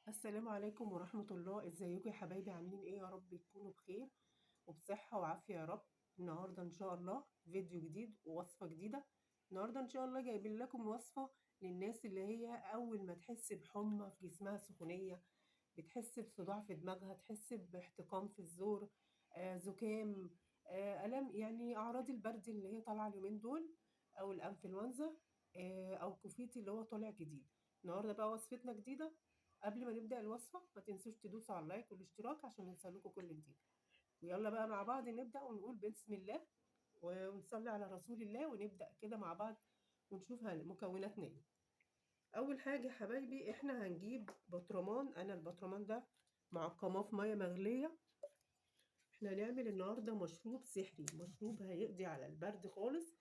السلام عليكم ورحمة الله، ازيكم يا حبايبي؟ عاملين ايه؟ يا رب تكونوا بخير وبصحة وعافية يا رب. النهاردة ان شاء الله فيديو جديد ووصفة جديدة. النهاردة ان شاء الله جايبين لكم وصفة للناس اللي هي اول ما تحس بحمى في جسمها، سخونية، بتحس بصداع في دماغها، تحس باحتقان في الزور، زكام، ألم، يعني أعراض البرد اللي هي طالعة اليومين دول، أو الأنفلونزا، أو كوفيتي اللي هو طالع جديد. النهاردة بقى وصفتنا جديدة. قبل ما نبدأ الوصفة ما تنسوش تدوسوا على اللايك والاشتراك عشان يوصلكوا كل جديد. ويلا بقى مع بعض نبدأ ونقول بسم الله ونصلي على رسول الله ونبدأ كده مع بعض ونشوف مكوناتنا ايه. اول حاجه يا حبايبي احنا هنجيب بطرمان. انا البطرمان ده معقماه في ميه مغليه. احنا هنعمل النهارده مشروب سحري، مشروب هيقضي على البرد خالص.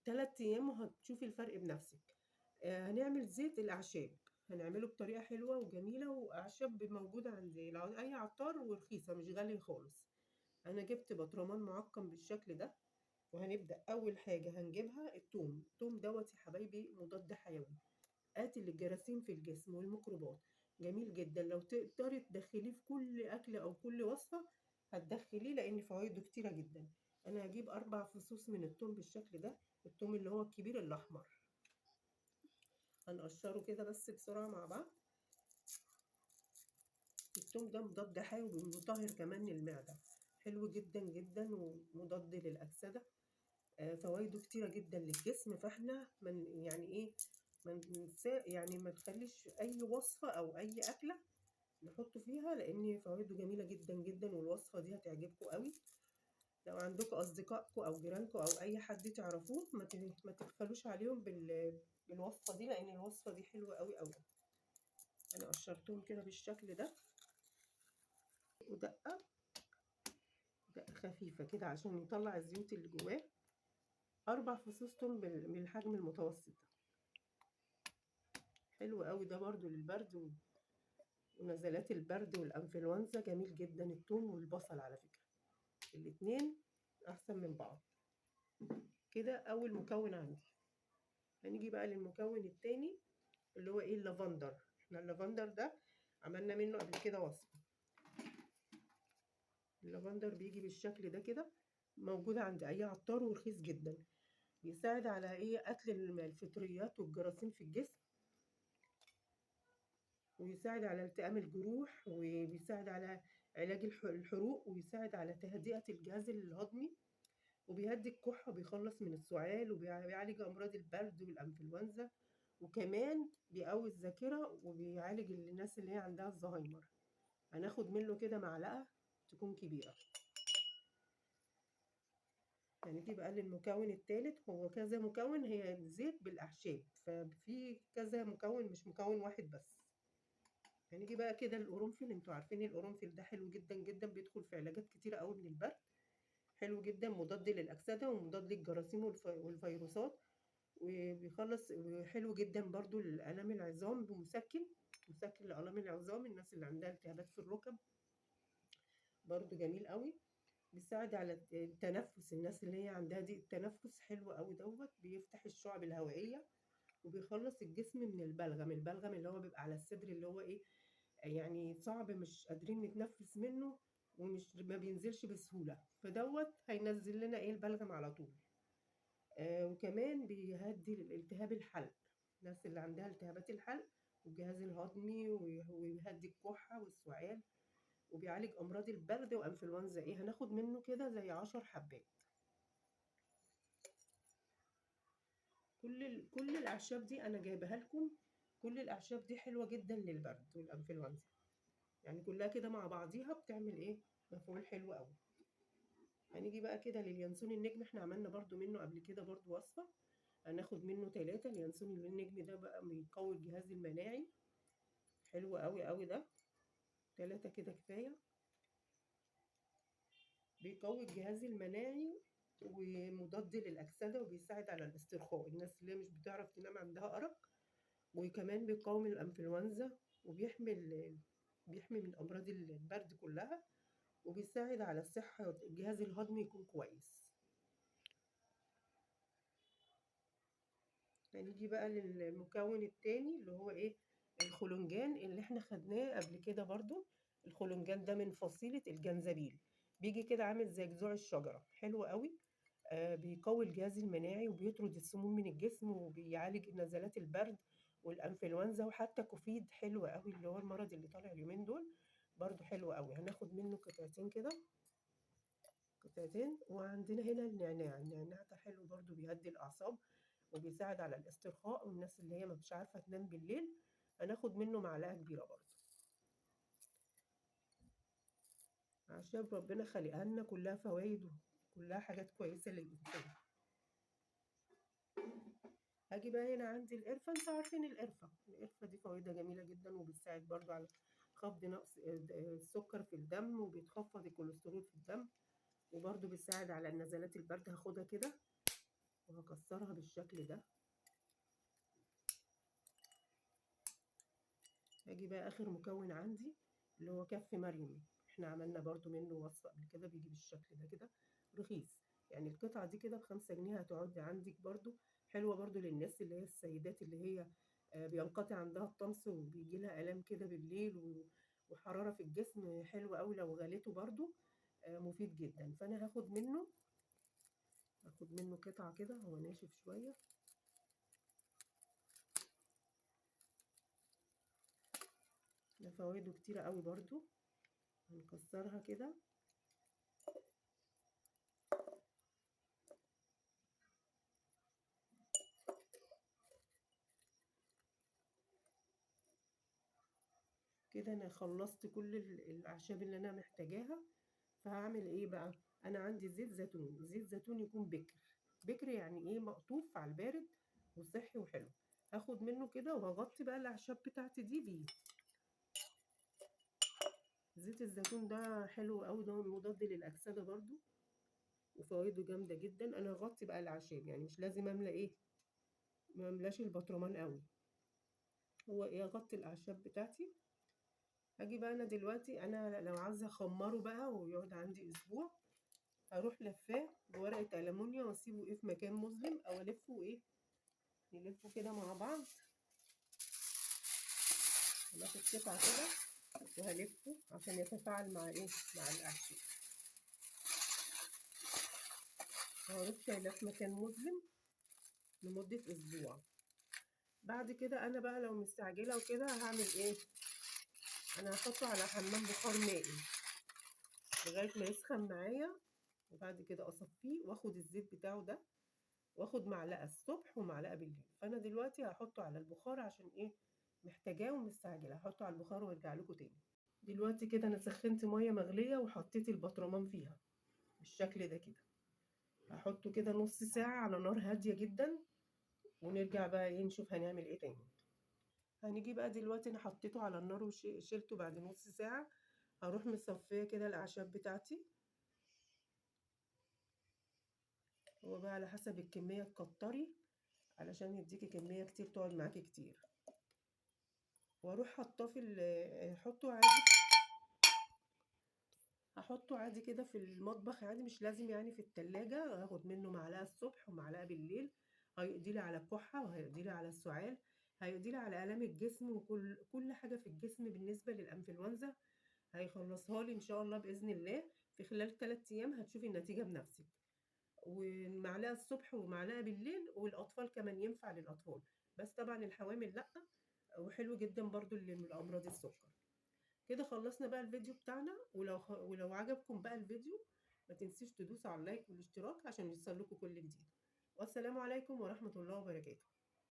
3 ايام وهتشوفي الفرق بنفسك. هنعمل زيت الاعشاب، هنعمله بطريقه حلوه وجميله، واعشاب موجوده عند اي عطار ورخيصه مش غاليه خالص. انا جبت بطرمان معقم بالشكل ده. وهنبدا اول حاجه هنجيبها التوم. التوم دوت يا حبايبي مضاد حيوي، قاتل الجراثيم في الجسم والميكروبات. جميل جدا، لو تقدري تدخليه في كل أكل أو كل وصفة هتدخليه لأن فوائده كتيرة جدا. أنا هجيب 4 فصوص من التوم بالشكل ده، التوم اللي هو الكبير الأحمر. هنقشره كده بس بسرعة مع بعض. التوم ده مضاد حيوي ومطهر كمان للمعدة، حلو جدا جدا ومضاد للأكسدة. فوائده كتيرة جدا للجسم. فاحنا من يعني ايه، يعني ما تخليش اي وصفة او اي اكلة نحطه فيها، لان فوائده جميله جدا جدا والوصفه دي هتعجبكم قوي. لو عندكم اصدقائكم او جيرانكم او اي حد تعرفوه ما تبخلوش عليهم بالوصفه دي، لان الوصفه دي حلوه قوي قوي. انا قشرتهم كده بالشكل ده، ودقه دقه خفيفه كده عشان يطلع الزيوت اللي جواه. 4 فصوص توم من الحجم المتوسط ده، حلو قوي ده برضو للبرد ونزلات البرد والانفلونزا. جميل جدا التوم والبصل على فكره، الاتنين احسن من بعض. كده اول مكون عندي. هنيجي بقى للمكون التاني اللي هو ايه، اللافندر. احنا اللافندر ده عملنا منه قبل كده وصفة. اللافندر بيجي بالشكل ده كده، موجود عند اي عطار ورخيص جدا. بيساعد على ايه، قتل الفطريات والجراثيم في الجسم، ويساعد على التئام الجروح، وبيساعد على علاج الحروق، ويساعد على تهدئة الجهاز الهضمي، وبيهدي الكحة وبيخلص من السعال، وبيعالج أمراض البرد والأنفلونزا، وكمان بيقوي الذاكرة وبيعالج الناس اللي هي عندها الزهايمر. هناخد منه كده معلقة تكون كبيرة. هنيجي بقى للمكون التالت. هو كذا مكون، هي زيت بالأعشاب، ففي كذا مكون مش مكون واحد بس. هنيجي بقى كده القرنفل. انتوا عارفين القرنفل ده حلو جدا جدا، بيدخل في علاجات كتيرة قوي من البرد. حلو جدا، مضاد للأكسدة ومضاد للجراثيم والفيروسات، وبيخلص. وحلو جدا برضو للآلام العظام، مسكن لآلام العظام، الناس اللي عندها التهابات في الركب برضو جميل قوي. بيساعد على التنفس، الناس اللي هي عندها ضيق التنفس حلو قوي دوت، بيفتح الشعب الهوائية، وبيخلص الجسم من البلغم. البلغم اللي هو بيبقى على الصدر، اللي هو ايه، يعني صعب مش قادرين نتنفس منه، ومش ما بينزلش بسهولة، فدوت هينزل لنا ايه، البلغم على طول. وكمان بيهدي الالتهاب الحلق، الناس اللي عندها التهابات الحلق والجهاز الهضمي، ويهدي الكحة والسعال، وبيعالج أمراض البرد وأنفلونزا. إيه، هناخد منه كده زي 10 حبات. كل الأعشاب دي أنا جايبها لكم. كل الأعشاب دي حلوة جدا للبرد والأنفلونزا، يعني كلها كده مع بعضيها بتعمل إيه، مفعول حلو قوي. هنيجي بقى كده لليانسون النجم. احنا عملنا برضو منه قبل كده برضو وصفة. هناخد منه 3. اليانسون النجم ده بقى بيقوي الجهاز المناعي، حلو قوي قوي ده. 3 كده كفاية. بيقوي الجهاز المناعي ومضاد للأكسدة، وبيساعد على الاسترخاء، الناس اللي مش بتعرف تنام عندها أرق. وكمان بيقاوم الأنفلونزا، بيحمي من أمراض البرد كلها، وبيساعد على الصحة، الجهاز الهضمي يكون كويس. هنيجي بقى للمكون التاني اللي هو إيه، الخلنجان اللي احنا خدناه قبل كده برضو. الخلنجان ده من فصيلة الجنزبيل، بيجي كده عامل زي جذوع الشجرة، حلو قوي. بيقوي الجهاز المناعي وبيطرد السموم من الجسم وبيعالج نزلات البرد والانفلونزا، وحتى كوفيد حلو قوي اللي هو المرض اللي طالع اليومين دول، برضو حلو قوي. هناخد منه قطعتين كده، قطعتين. وعندنا هنا النعناع، النعناع ده حلو برضو، بيهدي الأعصاب وبيساعد على الاسترخاء، والناس اللي هي ما مش عارفة تنام بالليل. هناخد منه معلقة كبيرة برضو. أعشاب ربنا خلقها لنا كلها فوائد وكلها حاجات كويسة للإنسان. هاجي بقى هنا عندي القرفة. انتوا عارفين القرفة، القرفة دي فوائدها جميلة جدا، وبتساعد برضو على خفض نقص السكر في الدم، وبتخفض الكوليسترول في الدم، وبرضو بتساعد على نزلات البرد. هاخدها كده وهكسرها بالشكل ده. هاجي بقى اخر مكون عندي اللي هو كف مريم. احنا عملنا برضو منه وصفة قبل كده، بيجي بالشكل ده كده، رخيص يعني. القطعة دي كده ب5 جنيه، هتقعد عندك برضو. حلوة برضو للناس اللي هي السيدات اللي هي بينقطع عندها الطمس وبيجي لها آلام كده بالليل وحرارة في الجسم. حلو قوي لو غليته برضو، مفيد جدا. فانا هاخد منه قطعة كده، هو ناشف شوية. ده فوائده كتيرة قوي برضو. هنكسرها كده. كده انا خلصت كل الاعشاب اللي انا محتاجاها. فهعمل ايه بقى؟ انا عندي زيت زيتون، زيت زيتون يكون بكر. بكر يعني ايه؟ مقطوف على البارد وصحي وحلو. هاخد منه كده وهغطي بقى الاعشاب بتاعتي دي بيه. زيت الزيتون ده حلو قوي، ده مضاد للاكسده برضو، وفوائده جامده جدا. انا هغطي بقى الاعشاب، يعني مش لازم املى ايه، ما املاش البطرمان قوي، هو ايه، اغطي الاعشاب بتاعتي. هاجي بقى انا دلوقتي، انا لو عاوزه اخمره بقى ويقعد عندي اسبوع، هروح لفاه بورقه ألمونيا واسيبه ايه في مكان مظلم، او الفه ايه، نلفه كده مع بعض. هناخد قطعه كده وهلفه عشان يتفاعل مع ايه، مع الاعشاب. وهروح شايلاه في مكان مظلم لمده اسبوع. بعد كده انا بقى لو مستعجله وكده هعمل ايه، انا هحطه على حمام بخار مائي لغايه ما يسخن معايا، وبعد كده اصفيه واخد الزيت بتاعه ده، واخد معلقه الصبح ومعلقه بالليل. فانا دلوقتي هحطه على البخار عشان ايه، محتاجاه ومستعجله. هحطه على البخار وارجع لكم تاني. دلوقتي كده انا سخنت ميه مغليه وحطيت البطرمان فيها بالشكل ده كده. هحطه كده نص ساعه على نار هاديه جدا، ونرجع بقى ايه نشوف هنعمل ايه تاني. هنيجي بقى دلوقتي، انا حطيته على النار وشيلته بعد نص ساعه. هروح مصفيه كده الاعشاب بتاعتي. هو بقى على حسب الكميه تكتري علشان يديكي كميه كتير تقعد معاكي كتير. واروح حاطاه احطه عادي، هحطه عادي كده في المطبخ عادي، مش لازم يعني في التلاجة. هاخد منه معلقة الصبح ومعلقة بالليل، هيقضيلي على الكحة وهيقضيلي على السعال، هيقضيلي على آلام الجسم وكل حاجة في الجسم بالنسبة للأنفلونزا. هيخلصها لي إن شاء الله بإذن الله. في خلال 3 أيام هتشوفي النتيجة بنفسك. ومعلقة الصبح ومعلقة بالليل، والأطفال كمان ينفع للأطفال، بس طبعا الحوامل لأ. وحلو جدا برضو لأمراض السكر. كده خلصنا بقى الفيديو بتاعنا. ولو عجبكم بقى الفيديو، ما تنسيش تدوسوا على اللايك والاشتراك عشان يوصل لكم كل جديد. والسلام عليكم ورحمة الله وبركاته.